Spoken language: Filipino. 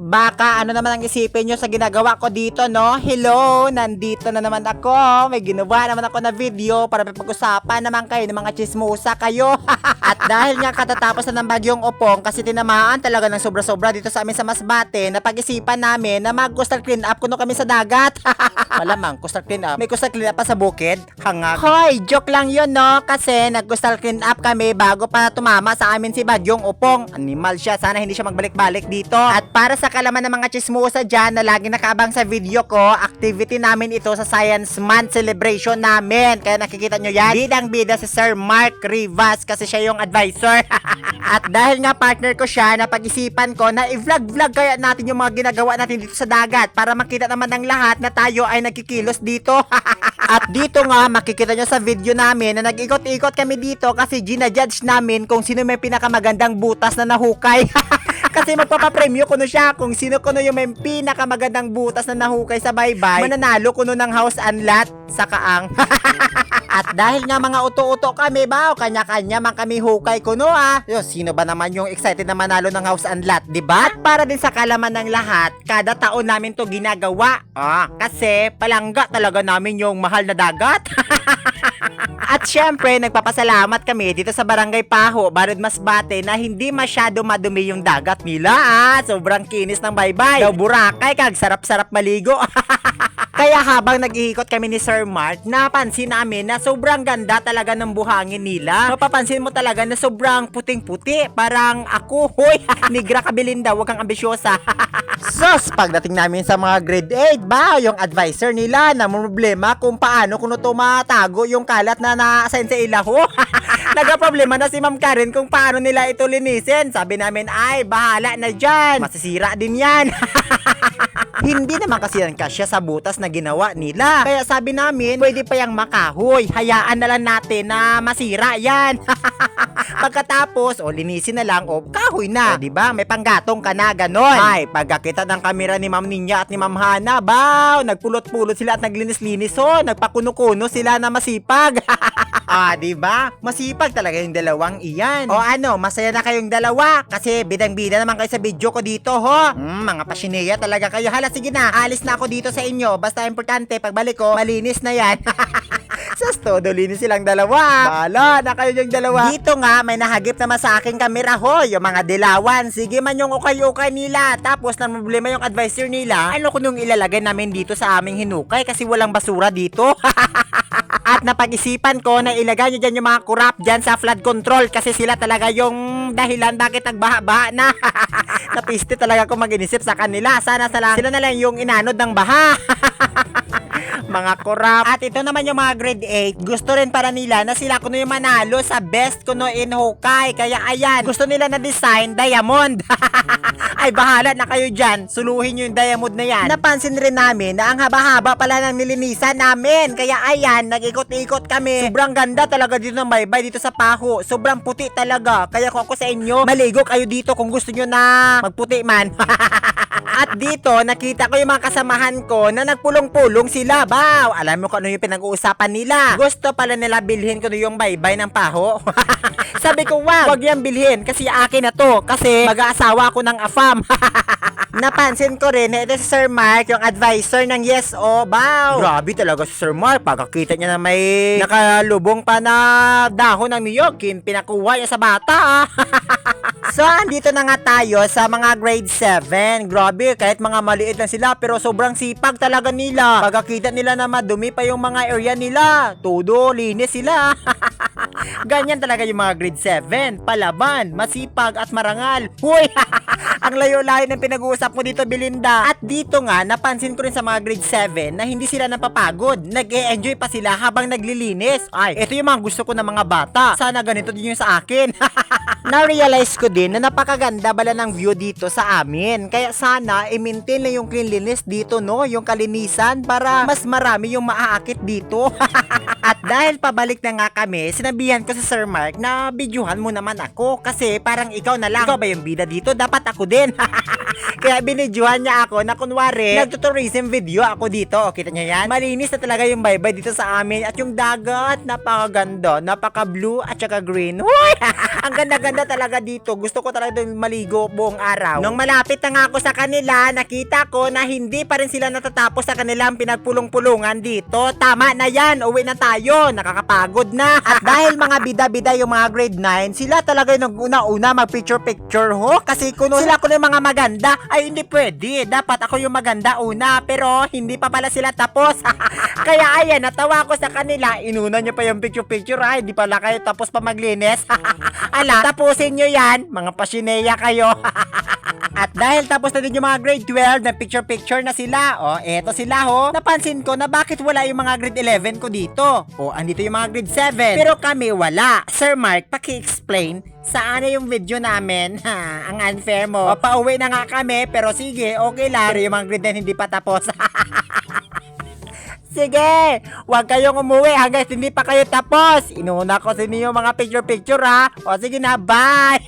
baka ano naman ang isipin nyo sa ginagawa ko dito, no? Hello, nandito na naman ako. May ginawa naman ako na video para pag-usapan naman kayo ng mga chismosa kayo. At dahil nga katatapos na ng bagyong Opong kasi tinamaan talaga ng sobra-sobra dito sa amin sa Masbate, napag-isipan namin na mag-coastal clean up kuno kami sa dagat. Malamang, coastal clean up. May coastal clean up pa sa bukid? Hangag. Hoy, joke lang yun, no? Kasi nag-coastal clean up kami bago pa tumama sa amin si bagyong Opong. Animal siya, sana hindi siya magbalik-balik dito. At para sa kalaman ng mga chismosa dyan na lagi nakaabang sa video ko, activity namin ito sa Science Month celebration namin. Kaya nakikita nyo yan, bidang-bida si Sir Mark Rivas kasi siya yung advisor. At dahil nga partner ko siya, napag-isipan ko na i-vlog-vlog kaya natin yung mga ginagawa natin dito sa dagat para makita naman ng lahat na tayo ay nagkikilos dito. At dito nga, makikita nyo sa video namin na nag-ikot-ikot kami dito kasi ginajudge namin kung sino may pinakamagandang butas na nahukay. Kasi magpapapremyo kuno siya kung sino kuno yung may pinakamagandang butas na nahukay sa baybay. Mananalo kuno ng house and lot sa kaang. At dahil nga mga uto-uto kami ba, kanya-kanya man kami hukay kuno Yo, sino ba naman yung excited na manalo ng house and lot, diba? At para din sa kalaman ng lahat, kada taon namin to ginagawa. Kasi palangga talaga namin yung mahal na dagat. At syempre, nagpapasalamat kami dito sa Barangay Paho, Barud Masbate na hindi masyado madumi yung dagat nila Sobrang kinis ng baybay. Daw Boracay, kag sarap-sarap maligo. Kaya habang nag-iikot kami ni Sir Mark, napansin namin na sobrang ganda talaga ng buhangin nila. Mapapansin mo talaga na sobrang puting-puti. Parang ako, hoy, Nigra Kabilinda, wag kang ambisyosa. Sos, pagdating namin sa mga grade 8 ba, yung advisor nila na problema kung paano kuno tumatago yung kalat na na-assign sa ilaho. Nagka-problema na si Ma'am Karen kung paano nila ito linisin. Sabi namin, ay, bahala na dyan. Masisira din yan. Hindi naman kasi yan kasya sa butas na ginawa nila. Kaya sabi namin, pwede pa yung makahoy. Hayaan na lang natin na masira yan. Pagkatapos, linisin na lang, kahoy na. Diba? May panggatong ka na, ganon. Ay, pagkakita ng kamera ni Ma'am Ninya at ni Ma'am Hana, baw, nagpulot-pulot sila at naglinis-linis. Nagpakuno-kuno sila na masipag. Diba? Masipag talaga yung dalawang iyan. Masaya na kayong dalawa kasi bidang-bida naman kayo sa video ko dito, ho. Mga pasineya talaga kayo. Hala, sige na, alis na ako dito sa inyo. Basta importante, pagbalik ko, malinis na yan. Sas todo, linis silang dalawa. Bala na kayo yung dalawa. Dito nga, may nahagip naman sa aking kamera, ho. Yung mga dilawan. Sige man yung ukay-ukay nila. Tapos, nang problema yung advisor nila, ano ko nung ilalagay namin dito sa aming hinukay kasi walang basura dito. At napag-isipan ko na ilagay nyo dyan yung mga kurap dyan sa flood control kasi sila talaga yung dahilan bakit nagbaha-baha na. Napiste talaga ako mag-inisip sa kanila. Sana sila na lang yung inanod ng baha. Mga kurap. At ito naman yung mga grade 8. Gusto rin para nila na sila kuno yung manalo sa best kuno in hukay. Kaya ayan, gusto nila na design diamond. Ay, bahala na kayo dyan. Suluhin nyo yung diamond na yan. Napansin rin namin na ang haba-haba pala ng nilinisan namin. Kaya ayan, nag-ikot-ikot kami. Sobrang ganda talaga dito ng baybay dito sa Paho. Sobrang puti talaga. Kaya kung ako sa inyo, maligo kayo dito kung gusto nyo na magputi man. At dito, nakita ko yung mga kasamahan ko na nagpulong-pulong sila. Baw, alam mo kung ano yung pinag-uusapan nila. Gusto pala nila bilhin ko yung baybay ng Paho. Sabi ko, wag yan bilhin kasi akin na to. Kasi mag-aasawa ko ng afam. Napansin ko rin na ito si Sir Mark, yung advisor ng Yes-O. Baw, grabe talaga si Sir Mark. Pagkakita niya na may nakalubong pa na dahon ng niyogin, pinakuha niya sa bata. So, andito na nga tayo sa mga grade 7. Grabe, kahit mga maliit lang sila, pero sobrang sipag talaga nila. Pagkakita nila na madumi pa yung mga area nila, todo, linis sila. Ganyan talaga yung mga grade 7. Palaban, masipag at marangal. Huy! Ang layo-layo ng pinag-uusap mo dito, Belinda. At dito nga, napansin ko rin sa mga grade 7 na hindi sila napapagod. Nag-e-enjoy pa sila habang naglilinis. Ay, ito yung mga gusto ko ng mga bata. Sana ganito din yung sa akin. Na-realize ko din na napakaganda bala ng view dito sa amin. Kaya sana i-maintain na yung cleanliness dito, no? Yung kalinisan para mas marami yung maaakit dito. At Dahil pabalik na nga kami, sinabihan ko si Sir Mark na videohan mo naman ako kasi parang ikaw na lang. Ikaw ba yung bida dito? Dapat ako din. Kaya binidyohan niya ako na kunwari nagtutourism video ako dito. O, kita niya yan? Malinis na talaga yung baybay dito sa amin at yung dagat napakaganda, napaka-blue at saka green. Huy! Ang ganda-ganda talaga dito. Gusto ko talaga doon maligo buong araw. Nung malapit na nga ako sa kanila, nakita ko na hindi pa rin sila natatapos sa kanilang pinagpulong-pulungan dito. Tama na yan, uwi na tayo. Nakakapagod na. At dahil mga bida-bida yung mga grade 9, sila talaga yung nag-una-una mag-picture-picture ho. Kasi kung sila ko yung mga maganda, ay hindi pwede. Dapat ako yung maganda una. Pero hindi pa pala sila tapos. Kaya ayan, natawa ko sa kanila. Inuna nyo pa yung picture-picture ha. Hindi pala kayo tapos pa maglinis. Ala, tapusin nyo yan. Mga pasineya kayo. At dahil tapos na din yung mga grade 12 na picture-picture na sila. O, eto sila ho. Napansin ko na bakit wala yung mga grade 11 ko dito. O, andito yung mga grade 7. Pero kami wala. Sir Mark, paki-explain saan na yung video namin. Ha, ang unfair mo. O, pauwi na nga kami. Pero sige, okay lang. Pero yung mga grade 9 hindi pa tapos. Sige, huwag kayong umuwi hanggang hindi pa kayo tapos. Inuna ko sa inyo mga picture-picture ha. O sige na, bye!